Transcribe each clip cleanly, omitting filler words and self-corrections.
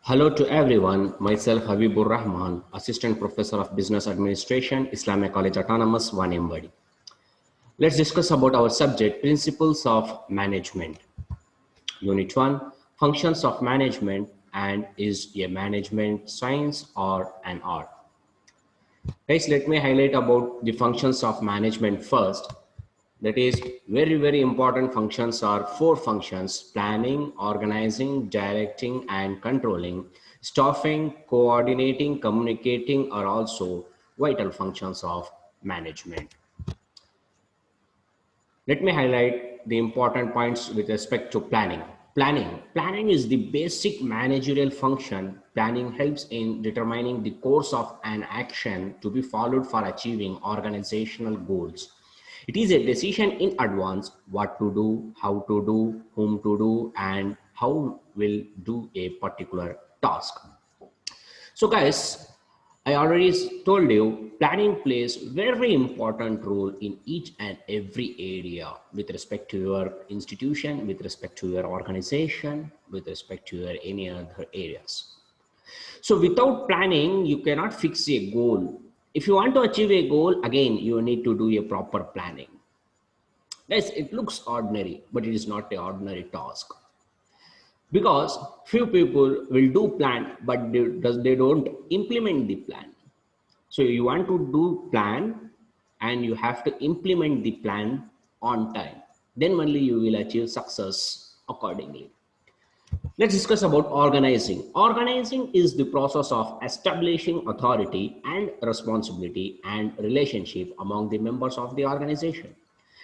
Hello to everyone. Myself Habibur Rahman, Assistant Professor of Business Administration, Islamic College Autonomous, Wanembadi. Let's discuss about our subject, Principles of Management. Unit 1, Functions of Management, and is a management science or an art? Guys, let me highlight about the functions of management first. That is very important functions are four functions: planning, organizing, directing, and controlling. Staffing, coordinating, communicating are also vital functions of management. Let me highlight the important points with respect to planning. Planning is the basic managerial function. Planning helps in determining the course of an action to be followed for achieving organizational goals. It is a decision in advance what to do, how to do, whom to do, and how will do a particular task. So guys, I already told you planning plays very important role in each and every area with respect to your institution, with respect to your organization, with respect to your any other areas. So without planning, you cannot fix a goal. If you want to achieve a goal, again, you need to do a proper planning. Yes, it looks ordinary, but it is not an ordinary task. Because few people will do plan, but they don't implement the plan. So you want to do plan and you have to implement the plan on time. Then only you will achieve success accordingly. Let's discuss about organizing. Organizing is the process of establishing authority and responsibility and relationship among the members of the organization.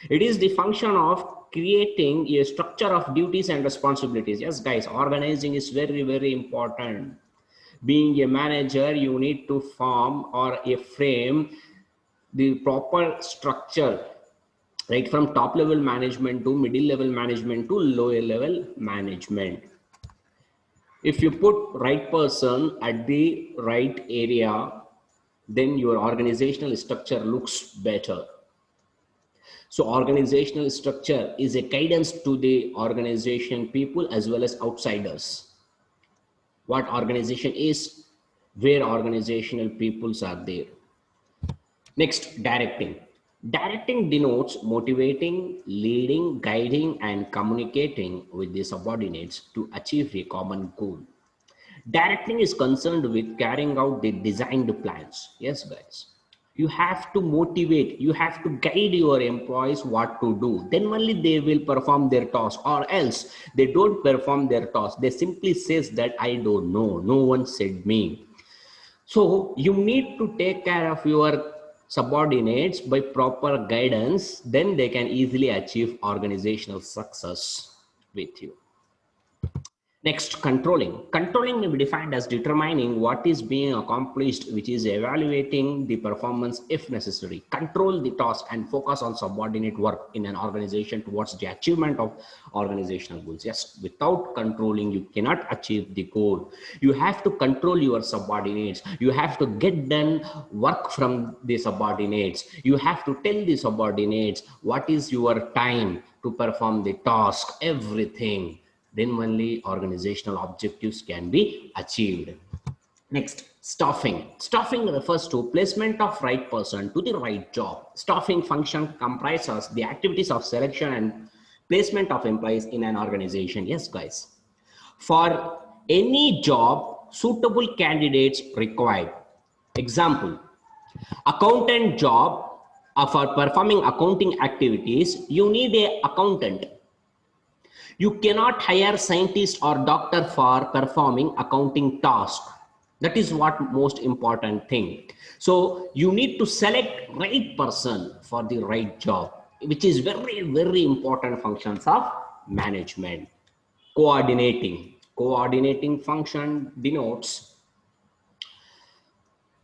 It is the function of creating a structure of duties and responsibilities. Yes, guys, organizing is very important. Being a manager, you need to form or a frame the proper structure, right from top level management to middle level management to lower level management. If you put right person at the right area, then your organizational structure looks better. So organizational structure is a guidance to the organization people as well as outsiders. What organization is, where organizational peoples are there. Next, directing. Directing denotes motivating, leading, guiding, and communicating with the subordinates to achieve a common goal. Directing is concerned with carrying out the designed plans. Yes, guys. You have to motivate, you have to guide your employees what to do. Then only they will perform their task, or else they don't perform their task. They simply says that I don't know, no one said me. So you need to take care of your subordinates by proper guidance, then they can easily achieve organizational success with you. Next, controlling. Controlling may be defined as determining what is being accomplished, which is evaluating the performance if necessary. Control the task and focus on subordinate work in an organization towards the achievement of organizational goals. Yes, without controlling, you cannot achieve the goal. You have to control your subordinates. You have to get done work from the subordinates. You have to tell the subordinates what is your time to perform the task, everything. Then only organizational objectives can be achieved. Next, staffing. Staffing refers to placement of right person to the right job. Staffing function comprises the activities of selection and placement of employees in an organization. Yes, guys. For any job, suitable candidates required. Example, accountant job. For performing accounting activities, you need an accountant. You cannot hire scientist or doctor for performing accounting task. That is what most important thing. So you need to select right person for the right job, which is very important functions of management. Coordinating. Coordinating function denotes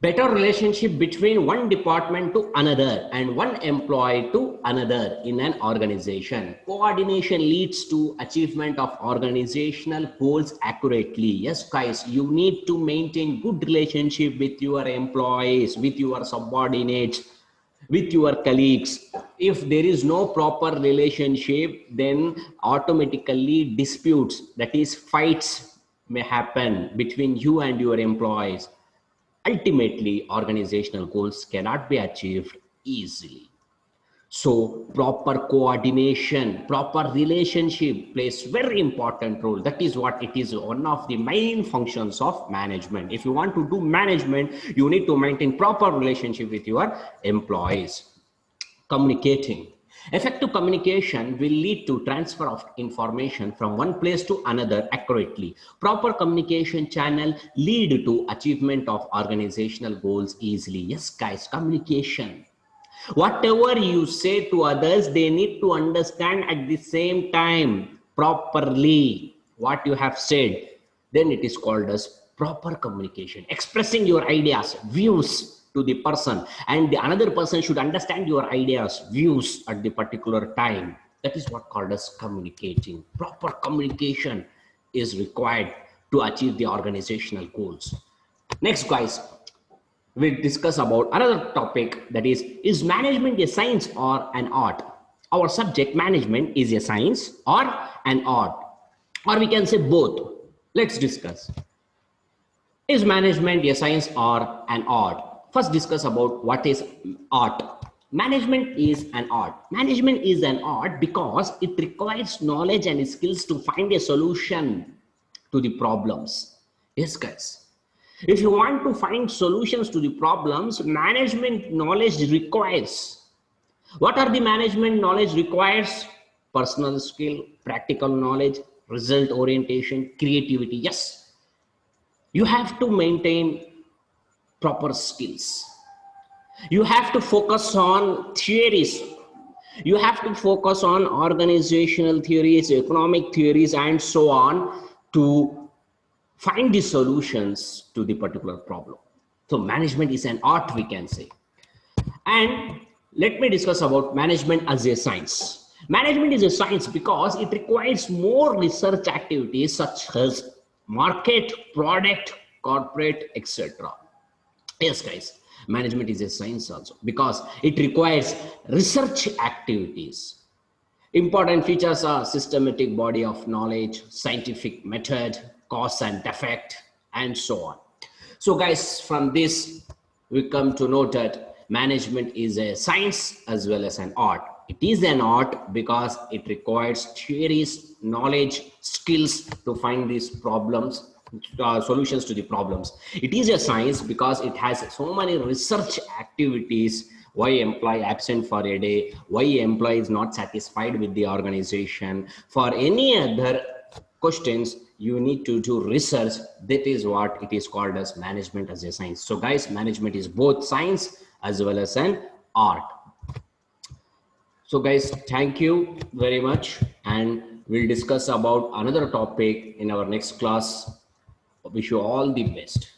better relationship between one department to another and one employee to another in an organization. Coordination leads to achievement of organizational goals accurately. Yes, guys, you need to maintain good relationship with your employees, with your subordinates, with your colleagues. If there is no proper relationship, then automatically disputes, that is fights, may happen between you and your employees. Ultimately, organizational goals cannot be achieved easily. So proper coordination, proper relationship plays very important role. That is what it is, one of the main functions of management. If you want to do management, you need to maintain proper relationship with your employees. Communicating. Effective communication will lead to transfer of information from one place to another accurately. Proper communication channel lead to achievement of organizational goals easily. Yes, guys, communication. Whatever you say to others, they need to understand at the same time properly what you have said. Then it is called as proper communication. Expressing your ideas, views to the person, and the another person should understand your ideas, views at the particular time. That is what called as communicating. Proper communication is required to achieve the organizational goals. Next, guys, we'll discuss about another topic, that is management a science or an art? Our subject, management, is a science or an art, or we can say both. Let's discuss. Is management a science or an art? First discuss about what is art. Management is an art. Management is an art because it requires knowledge and skills to find a solution to the problems. Yes, guys. If you want to find solutions to the problems, management knowledge requires. What are the management knowledge requires? Personal skill, practical knowledge, result orientation, creativity. Yes, you have to maintain proper skills. You have to focus on theories. You have to focus on organizational theories, economic theories, and so on to find the solutions to the particular problem. So management is an art, we can say. And let me discuss about management as a science. Management is a science because it requires more research activities such as market, product, corporate, etc. Yes, guys, management is a science also because it requires research activities. Important features are systematic body of knowledge, scientific method, cause and effect, and so on. So guys, from this, we come to know that management is a science as well as an art. It is an art because it requires theories, knowledge, skills to find these problems, solutions to the problems. It is a science because it has so many research activities. Why employee absent for a day, why employee is not satisfied with the organization, for any other questions you need to do research. That is what it is called as management as a science. So guys, management is both science as well as an art. So guys, thank you very much, and we'll discuss about another topic in our next class. Wish you all the best.